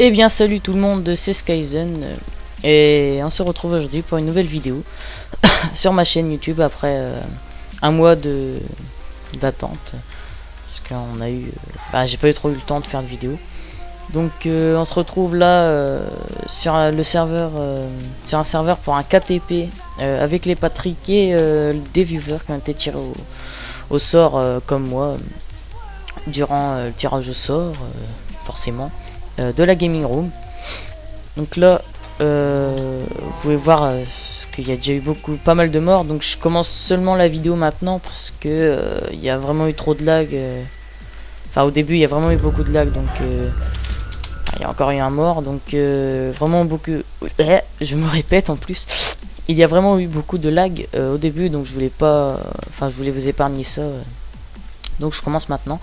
Eh bien salut tout le monde, c'est Skyzen et on se retrouve aujourd'hui pour une nouvelle vidéo sur ma chaîne YouTube après un mois d'attente parce qu'on a eu j'ai pas eu trop eu le temps de faire de vidéo. Donc on se retrouve là sur le serveur sur un serveur pour un KTP avec les Patrick et des viewers qui ont été tirés au sort comme moi durant le tirage au sort forcément de la gaming room. Donc là vous pouvez voir qu'il y a déjà eu pas mal de morts, donc je commence seulement la vidéo maintenant parce que il y a vraiment eu trop de lag. Enfin au début il y a vraiment eu beaucoup de lag, donc il y a encore eu un mort, donc vraiment beaucoup. Je me répète en plus. Il y a vraiment eu beaucoup de lag au début, donc je voulais pas, enfin je voulais vous épargner ça. Donc je commence maintenant.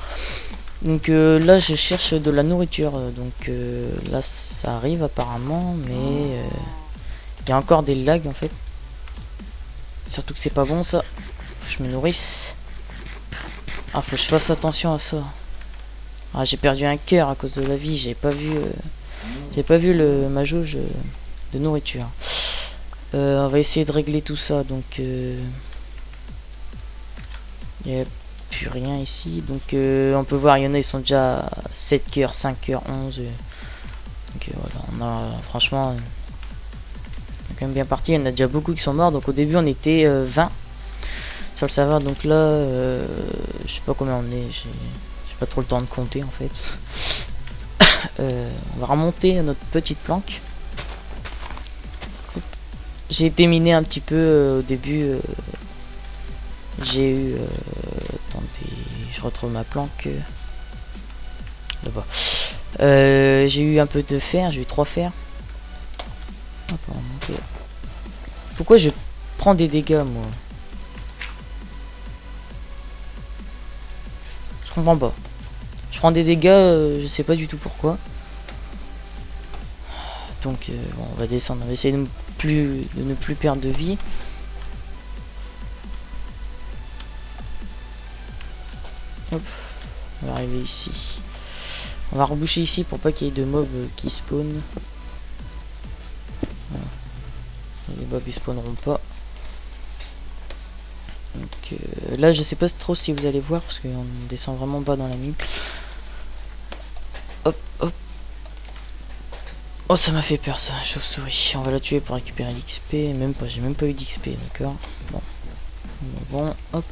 Donc là je cherche de la nourriture, donc là ça arrive apparemment, mais il y a encore des lags en fait. Surtout que c'est pas bon ça. Faut que je me nourrisse. Ah, faut que je fasse attention à ça. Ah, j'ai perdu un cœur à cause de la vie, j'ai pas vu ma jauge de nourriture. On va essayer de régler tout ça, donc il n'y a plus rien ici, donc on peut voir, il y en a, ils sont déjà à 7 cœurs, 5 cœurs, 11. Donc voilà, on a franchement on est quand même bien parti, il y en a déjà beaucoup qui sont morts, donc au début on était 20 sur le serveur, donc là je sais pas combien on est, j'ai pas trop le temps de compter en fait. On va remonter à notre petite planque. J'ai été miné un petit peu au début. J'ai eu attendez, je retrouve ma planque là-bas. J'ai eu un peu de fer, j'ai eu 3 fers. Hop, on va monter. Pourquoi je prends des dégâts moi? Je comprends pas. Je prends des dégâts, je sais pas du tout pourquoi. Donc bon, on va descendre, on va essayer de ne plus perdre de vie. Hop, on va arriver ici. On va reboucher ici pour pas qu'il y ait de mobs qui spawnent. Voilà. Les mobs ils spawneront pas. Donc là je sais pas trop si vous allez voir parce qu'on descend vraiment bas dans la mine. Hop hop. Oh, ça m'a fait peur ça, chauve-souris. On va la tuer pour récupérer l'XP. Même pas, j'ai même pas eu d'XP, d'accord. Bon, hop.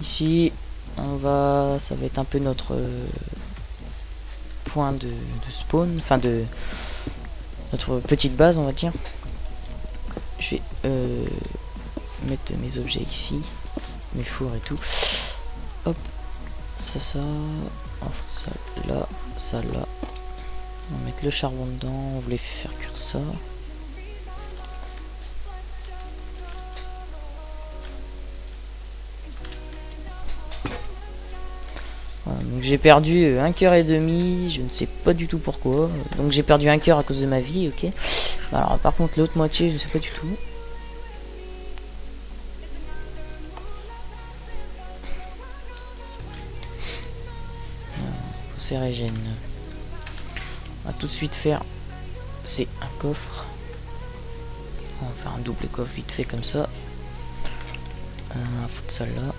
Ici, ça va être un peu notre point de spawn, enfin de notre petite base, on va dire. Je vais mettre mes objets ici, mes fours et tout. Hop, ça, ça là, ça là. On va mettre le charbon dedans, on voulait faire cuire ça. Voilà, donc j'ai perdu un cœur et demi, je ne sais pas du tout pourquoi. Donc j'ai perdu un cœur à cause de ma vie, ok. Alors par contre l'autre moitié, je sais pas du tout. C'est régène. On va tout de suite faire, c'est un coffre. On va faire un double coffre vite fait comme ça. Faut de ça là.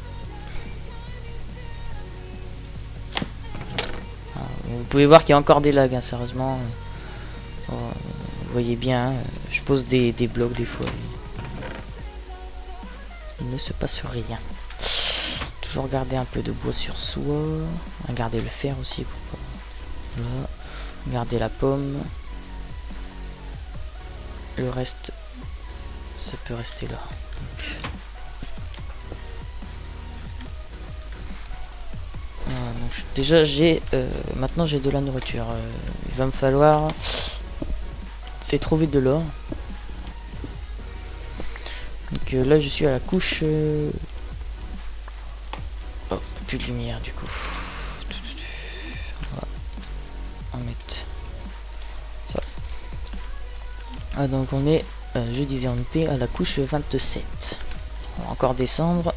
Vous pouvez voir qu'il y a encore des lags, hein, sérieusement. Vous voyez bien, hein, je pose des blocs des fois. Il ne se passe rien. Toujours garder un peu de bois sur soi. Garder le fer aussi. Voilà. Garder la pomme. Le reste, ça peut rester là. Donc. Voilà, donc déjà j'ai maintenant j'ai de la nourriture. Il va me falloir c'est trouver de l'or. Donc là je suis à la couche. Oh, plus de lumière du coup. On va mettre ça. Ah, donc on est, je disais, on était à la couche 27. On va encore descendre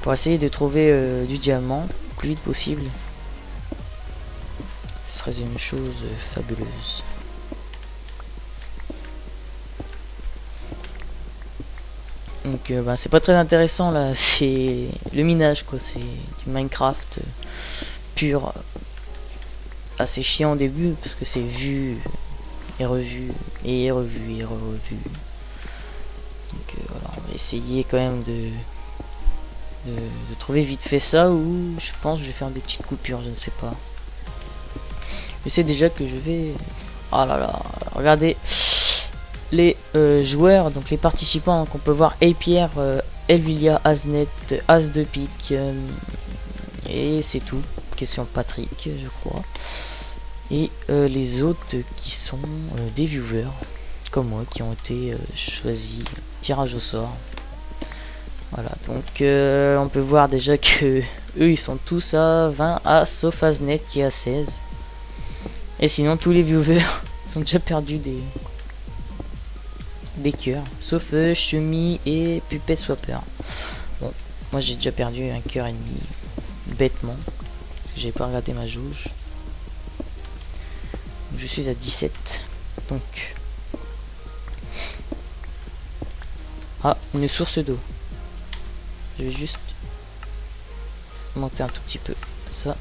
pour essayer de trouver du diamant le plus vite possible. Ce serait une chose fabuleuse. Donc bah, c'est pas très intéressant là, c'est le minage quoi, c'est du Minecraft pur. Assez chiant au début parce que c'est vu et revu et revu et revu. Donc voilà, on va essayer quand même de trouver vite fait ça, ou je pense que je vais faire des petites coupures, je ne sais pas. Je sais déjà que je vais... Ah là là, regardez les joueurs, donc les participants qu'on peut voir: Pierre, Elvilia, Asnet, As de pique, et c'est tout. Question Patrick, je crois. Et les autres qui sont des viewers comme moi qui ont été choisis tirage au sort. Voilà, donc on peut voir déjà que eux ils sont tous à 20 A, sauf Asnet qui est à 16. Et sinon tous les viewers sont déjà perdus des cœurs, sauf Chemi et Puppet Swapper. Bon, moi j'ai déjà perdu un cœur et demi bêtement parce que j'ai pas regardé ma jauge. Je suis à 17. Donc ah, une source d'eau. Je vais juste monter un tout petit peu ça.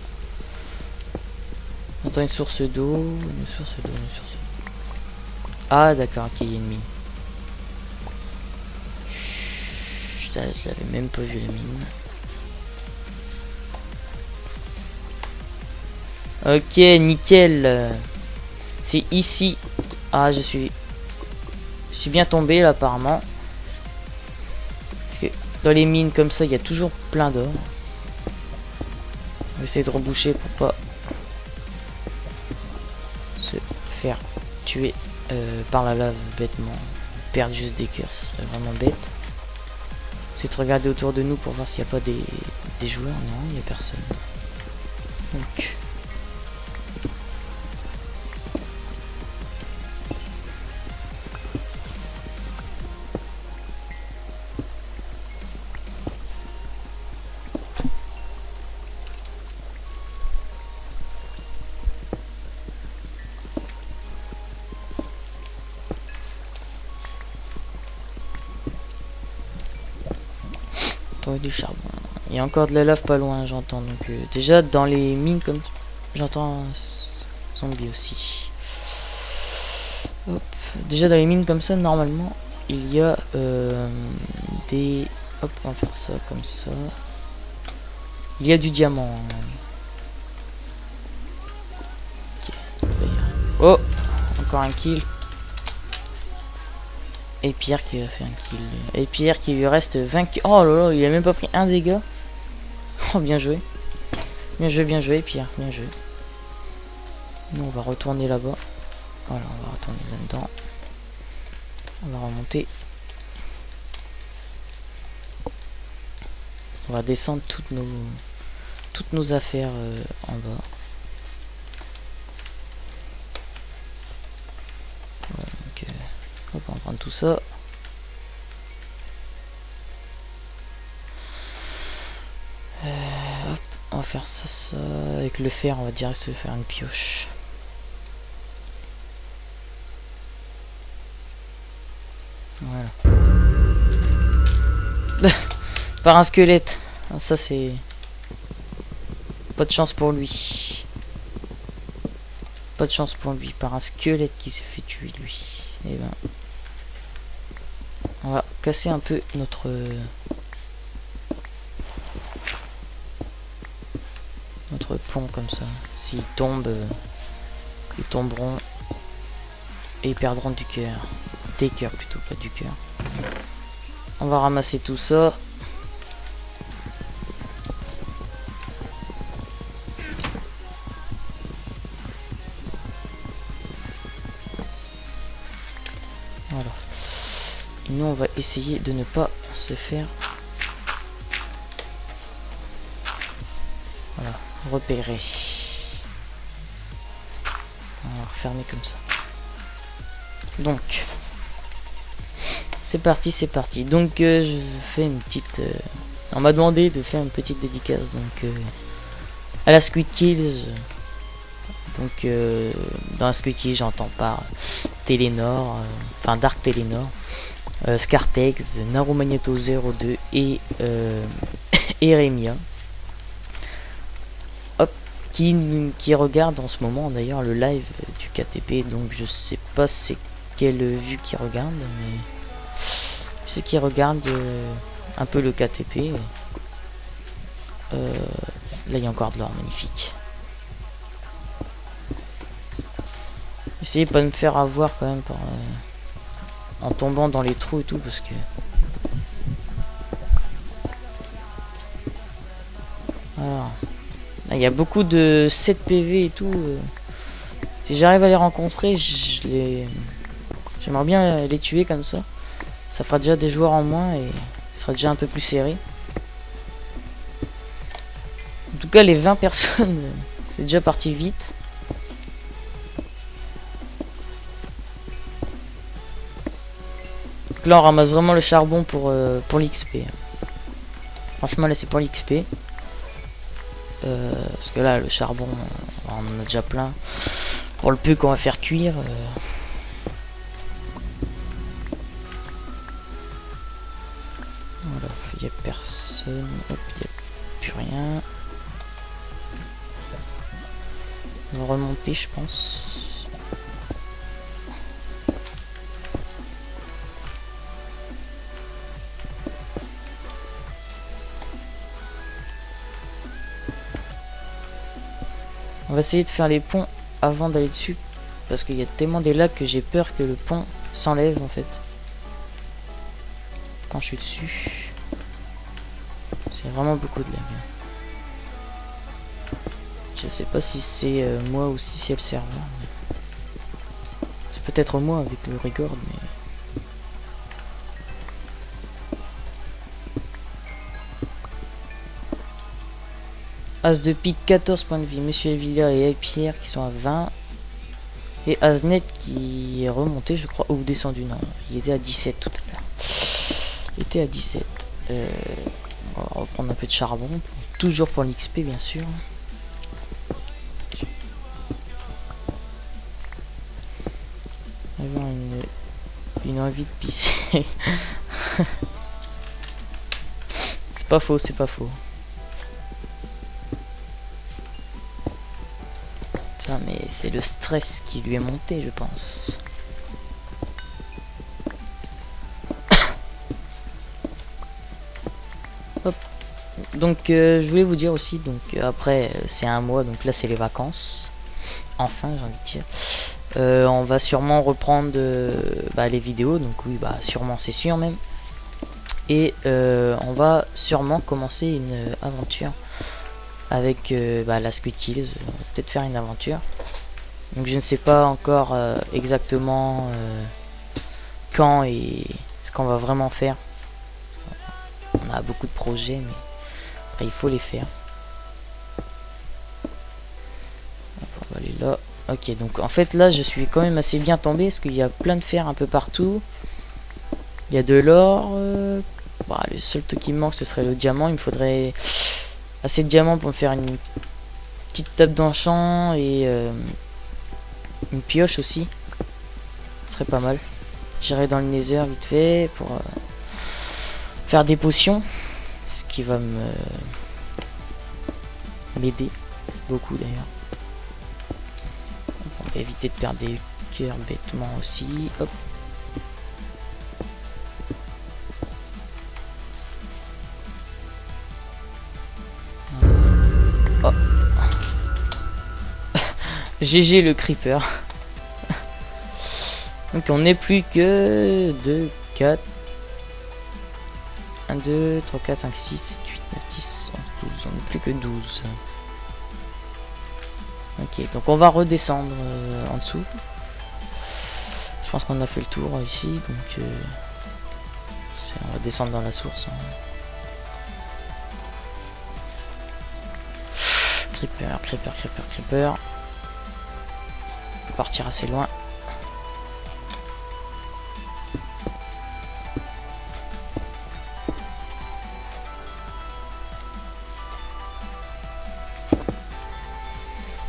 On entend une source d'eau, une source d'eau, une source d'eau. Ah d'accord, ok, il y a une mine. Ça, je l'avais même pas vu la mine. Ok, nickel. C'est ici. Ah, je suis bien tombé là apparemment. Parce que dans les mines comme ça, il y a toujours plein d'or. On va essayer de reboucher pour pas se faire tuer par la lave bêtement. Perdre juste des cœurs, ce serait vraiment bête. C'est de regarder autour de nous pour voir s'il n'y a pas des joueurs. Non, il n'y a personne. Donc du charbon. Il y a encore de la lave pas loin, j'entends. Donc déjà dans les mines comme j'entends zombie aussi. Hop. Déjà dans les mines comme ça, normalement il y a des... Hop, on va faire ça comme ça. Il y a du diamant. Okay. Oh, encore un kill. Et Pierre qui a fait un kill. Et Pierre qui lui reste 20 kills. Oh là là, il a même pas pris un dégât. Oh, bien joué. Bien joué, Pierre. Bien joué. Nous, on va retourner là-bas. Voilà, on va retourner là-dedans. On va remonter. On va descendre toutes nos affaires en bas. Voilà, donc, hop, on va prendre tout ça. Hop, on va faire ça. Avec le fer, on va direct se faire une pioche. Voilà. Par un squelette. Ah, ça c'est... Pas de chance pour lui. Pas de chance pour lui. Par un squelette qui s'est fait tuer lui. Et ben... On va casser un peu notre pont comme ça. S'ils tombent, ils tomberont et ils perdront du cœur. Des cœurs plutôt, pas du cœur. On va ramasser tout ça. Voilà. Et nous on va essayer de ne pas se faire... Voilà, repérer. On va refermer comme ça. Donc, c'est parti. Donc, je fais une petite... on m'a demandé de faire une petite dédicace donc à la Squid Kills Donc dans Squeaky j'entends par Télénor, enfin Dark Télénor, Scartex, Narumagneto 02 et Eremia. Hop, qui regarde en ce moment d'ailleurs le live du KTP, donc je sais pas c'est quelle vue qui regarde, mais je sais qu'il regarde un peu le KTP. Là il y a encore de l'or, magnifique. Essayez pas de me faire avoir quand même par en tombant dans les trous et tout, parce que alors là il y a beaucoup de 7 PV et tout. Si j'arrive à les rencontrer, j'aimerais bien les tuer comme ça. Ça fera déjà des joueurs en moins et ce sera déjà un peu plus serré. En tout cas les 20 personnes c'est déjà parti vite. Donc là on ramasse vraiment le charbon pour l'XP. Franchement là c'est pour l'XP. Parce que là le charbon on en a déjà plein. Pour le peu qu'on va faire cuire. Voilà, il n'y a personne. Hop, il n'y a plus rien. On va remonter je pense. On va essayer de faire les ponts avant d'aller dessus. Parce qu'il y a tellement des lags que j'ai peur que le pont s'enlève en fait. Quand je suis dessus. C'est vraiment beaucoup de lag. Je sais pas si c'est moi ou si c'est le serveur. C'est peut-être moi avec le record, mais... As de pique 14 points de vie, Monsieur Elvilla et Pierre qui sont à 20. Et Asnet qui est remonté je crois, ou descendu, non, il était à 17 tout à l'heure. Il était à 17. On va reprendre un peu de charbon, toujours pour l'XP bien sûr. Avoir une envie de pisser. C'est pas faux, c'est pas faux. Tiens, mais c'est le stress qui lui est monté, je pense. Hop. Donc je voulais vous dire aussi, donc après c'est un mois, donc là c'est les vacances. Enfin j'ai envie de dire. On va sûrement reprendre les vidéos, donc oui bah sûrement c'est sûr même. Et on va sûrement commencer une aventure avec la Squid Kills. On va peut-être faire une aventure. Donc je ne sais pas encore exactement quand et ce qu'on va vraiment faire. On a beaucoup de projets, mais il faut les faire. On va aller là. Ok, donc en fait là je suis quand même assez bien tombé parce qu'il y a plein de fer un peu partout. Il y a de l'or. Le seul truc qui me manque ce serait le diamant. Il me faudrait assez de diamants pour me faire une petite table d'enchant et une pioche aussi. Ce serait pas mal. J'irai dans le nether vite fait pour faire des potions. Ce qui va m'aider beaucoup d'ailleurs. On va éviter de perdre des cœurs bêtement aussi. Hop. Oh. GG le creeper. Donc on n'est plus que 2, 4, 1, 2, 3, 4, 5, 6, 7, 8, 9, 10, 11, 12. On n'est plus que 12. Ok, donc on va redescendre en dessous. Je pense qu'on a fait le tour ici, donc on va descendre dans la source. Hein. Creeper, creeper, creeper, creeper. On va partir assez loin.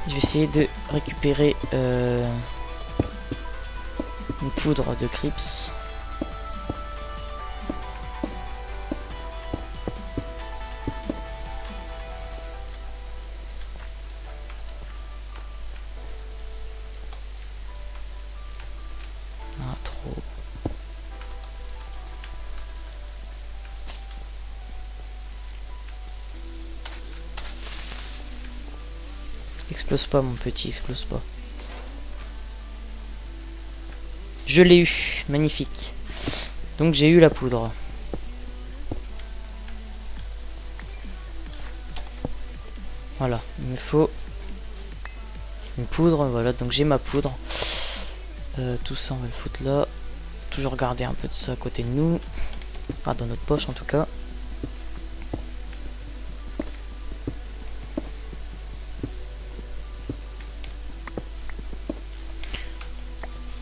Je vais essayer de récupérer une poudre de Crips. Ah, trop. Explose pas, mon petit, explose pas. Je l'ai eu, magnifique. Donc j'ai eu la poudre. Voilà, il me faut une poudre, voilà, donc j'ai ma poudre. Tout ça on va le foutre là. Toujours garder un peu de ça à côté de nous. Pas dans notre poche en tout cas.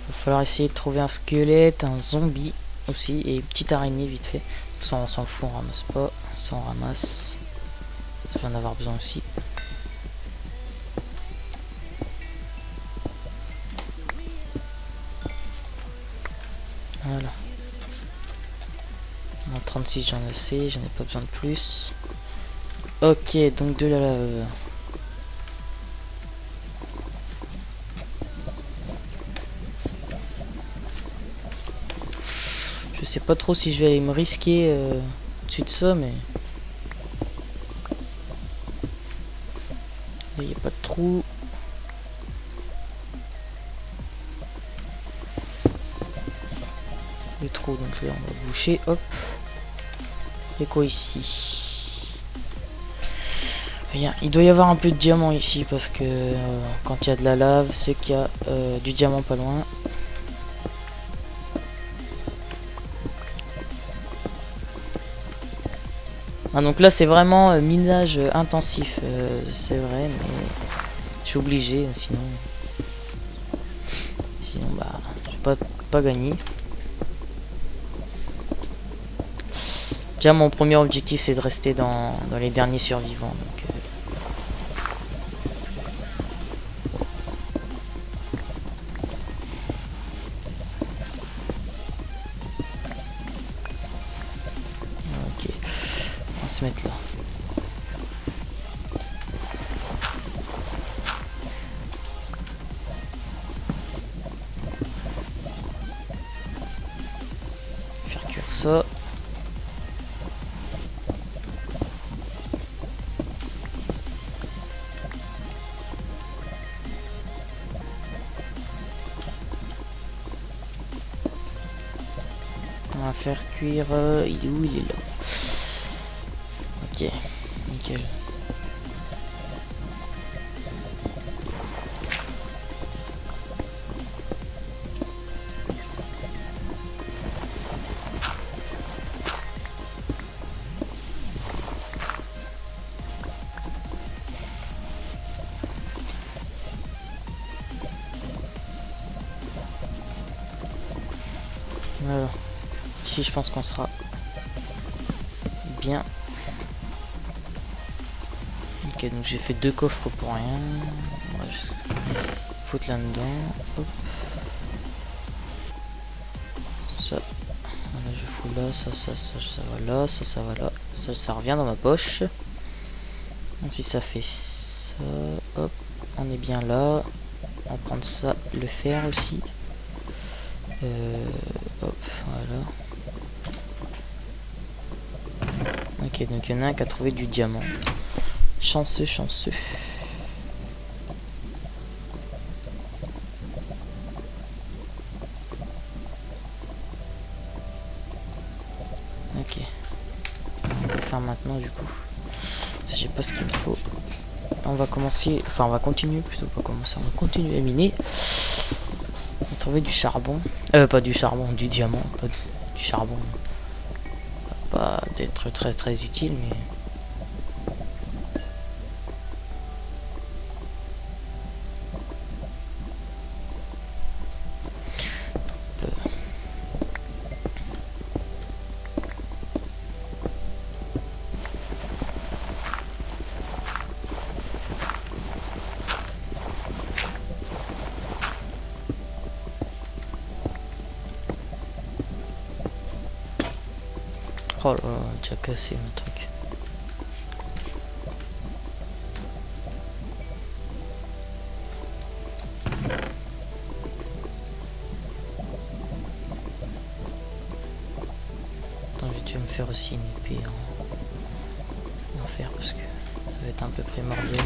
Il va falloir essayer de trouver un squelette, un zombie aussi, et une petite araignée vite fait. Ça on s'en fout, on ramasse pas. Ça on ramasse. Ça va en avoir besoin aussi. Voilà. En 36 j'en ai assez, j'en ai pas besoin de plus. Ok, donc de la lave. Je sais pas trop si je vais aller me risquer au-dessus de ça, mais... il n'y a pas de trou. Les trous, donc là on va boucher, hop. Il y a quoi ici? Rien. Il doit y avoir un peu de diamant ici, parce que quand il y a de la lave, c'est qu'il y a du diamant pas loin. Ah, donc là c'est vraiment minage intensif, c'est vrai, mais je suis obligé, sinon bah je vais pas gagner. Déjà mon premier objectif c'est de rester dans les derniers survivants, donc ok, on va se mettre là. Faire cuire ça. On va faire cuire, il est où? Il est là. Ok, nickel. Voilà. Ici je pense qu'on sera bien. Ok, donc j'ai fait 2 coffres pour rien. On va juste foutre là-dedans. Hop. Ça. Voilà, je fous là, ça va là, ça va là. Ça revient dans ma poche. Ensuite ça fait ça. Hop. On est bien là. On va prendre ça, le fer aussi. Hop, voilà. Ok, donc il y en a un qui a trouvé du diamant. Chanceux, chanceux. Ok. On va faire maintenant du coup. Parce que j'ai pas ce qu'il me faut. On va commencer, enfin on va continuer plutôt, pas commencer, on va continuer à miner. On va trouver du charbon. Pas du charbon, du diamant, pas du charbon. Pas d'être très utile, mais... Oh là là, déjà cassé mon truc. Attends, je vais me faire aussi une épée en fer parce que ça va être un peu primordial.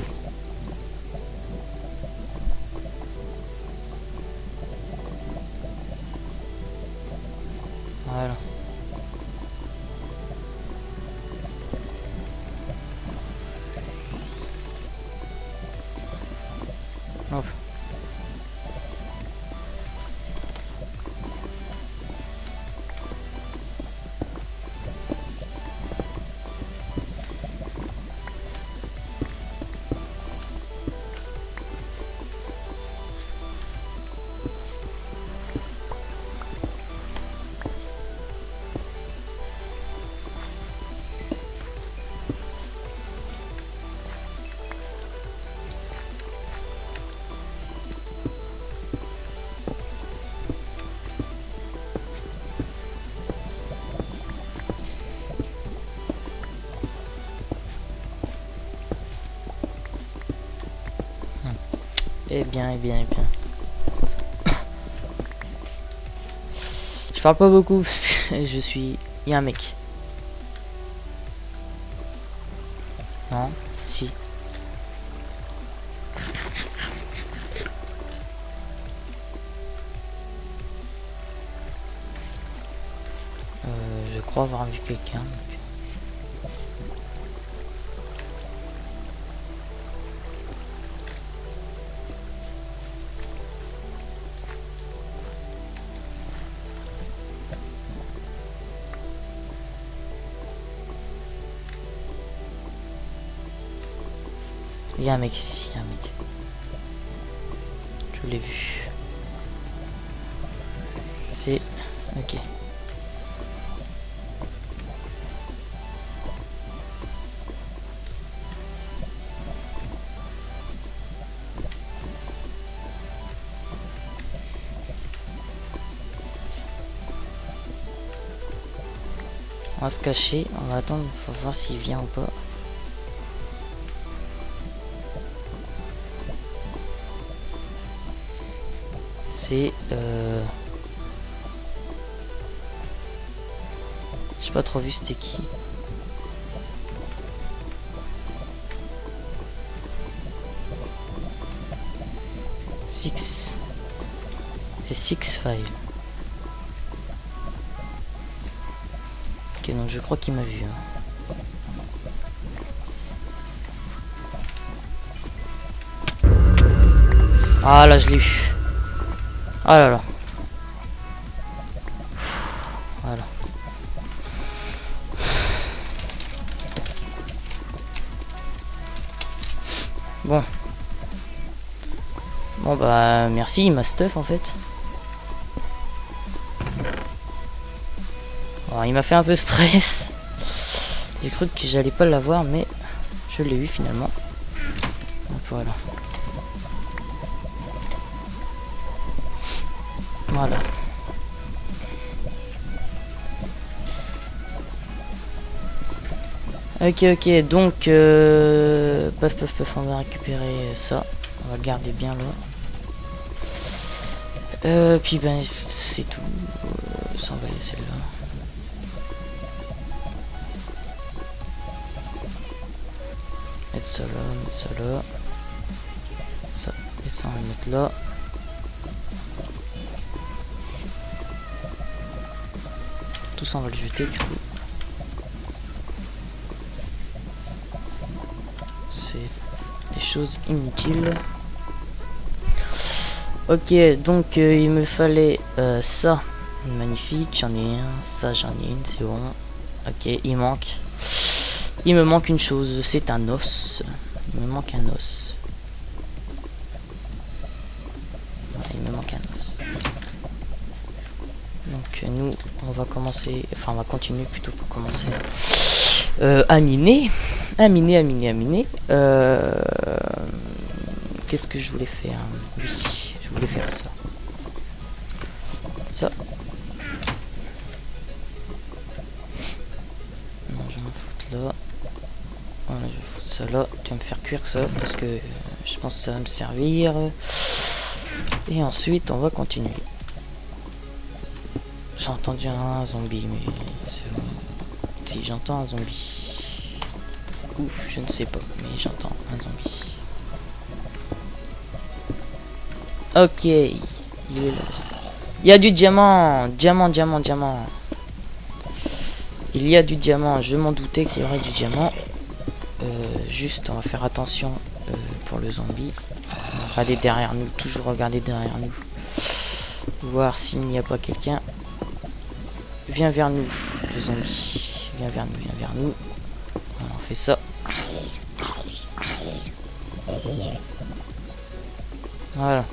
Voilà. Hop. Eh bien, eh bien, eh bien. Je parle pas beaucoup parce que je suis... Il y a un mec. Non, si. Je crois avoir vu quelqu'un. Il y a un mec ici, un mec. Je l'ai vu. C'est... Ok. On va se cacher, on va attendre, faut voir s'il vient ou pas. C'est j'ai pas trop vu c'était qui. Six. C'est Six Five. Ok, donc je crois qu'il m'a vu. Ah là je l'ai eu. Ah là là. Voilà. Bon. Bon bah merci, il m'a stuff en fait. Bon, il m'a fait un peu stress. J'ai cru que j'allais pas l'avoir mais je l'ai eu finalement. Donc voilà. Voilà. Ok, donc paf, on va récupérer ça. On va le garder bien là. Puis ben c'est tout. S'envoyer celle-là. Mettre ça là. Ça, et ça on va le mettre là. Tout ça on va le jeter du coup. C'est des choses inutiles. Ok, donc il me fallait ça. Magnifique, j'en ai un. Ça j'en ai une, c'est bon. Ok, il me manque une chose, c'est un os. Il me manque un os. Voilà, il me manque un os. Donc nous, on va commencer, enfin on va continuer plutôt pour commencer à miner. À miner. Qu'est-ce que je voulais faire? Oui, je voulais faire ça. Ça. là. Voilà, je vais foutre ça là. Tu vas me faire cuire ça parce que je pense que ça va me servir. Et ensuite, on va continuer. J'ai entendu un zombie, mais c'est bon. Si, j'entends un zombie. Ouf, je ne sais pas, mais j'entends un zombie. Ok, il est là. Il y a du diamant, diamant. Il y a du diamant, je m'en doutais qu'il y aurait du diamant. Juste, on va faire attention pour le zombie. On va regarder derrière nous, toujours regarder derrière nous. Voir s'il n'y a pas quelqu'un. Viens vers nous, le zombie. Viens vers nous. Voilà, on fait ça. Voilà.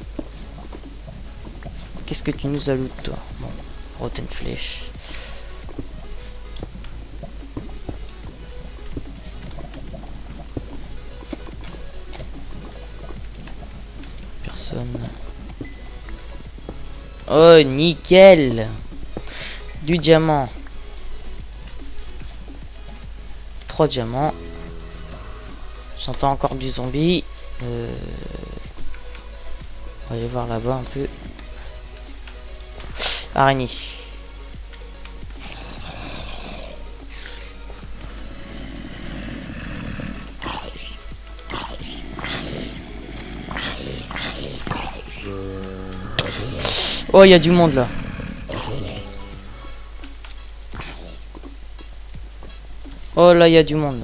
Qu'est-ce que tu nous as loot, toi? Bon, rotten flèche. Personne. Oh, nickel! Du diamant. 3 diamants. J'entends encore du zombie. On va aller voir là-bas un peu. Araignée. Oh, il y a du monde là. Oh là, il y a du monde.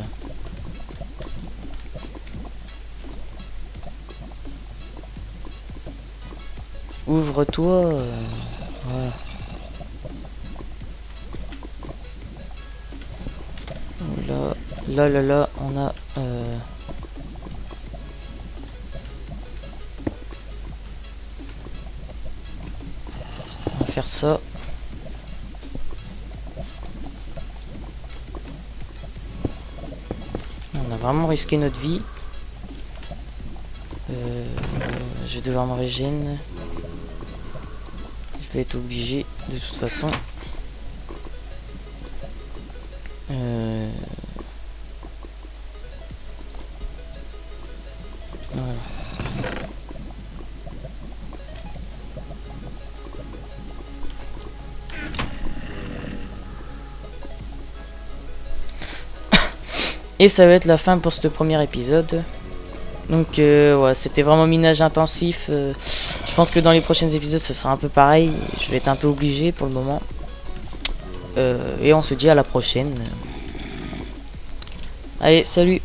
Ouvre-toi. Voilà. Là, on a... On va faire ça. On a vraiment risqué notre vie. Je vais devoir me régénérer. Je vais être obligé de toute façon. Voilà. Et ça va être la fin pour ce premier épisode. Donc ouais, c'était vraiment minage intensif. Je pense que dans les prochains épisodes ce sera un peu pareil. Je vais être un peu obligé pour le moment. Et on se dit à la prochaine. Allez, salut!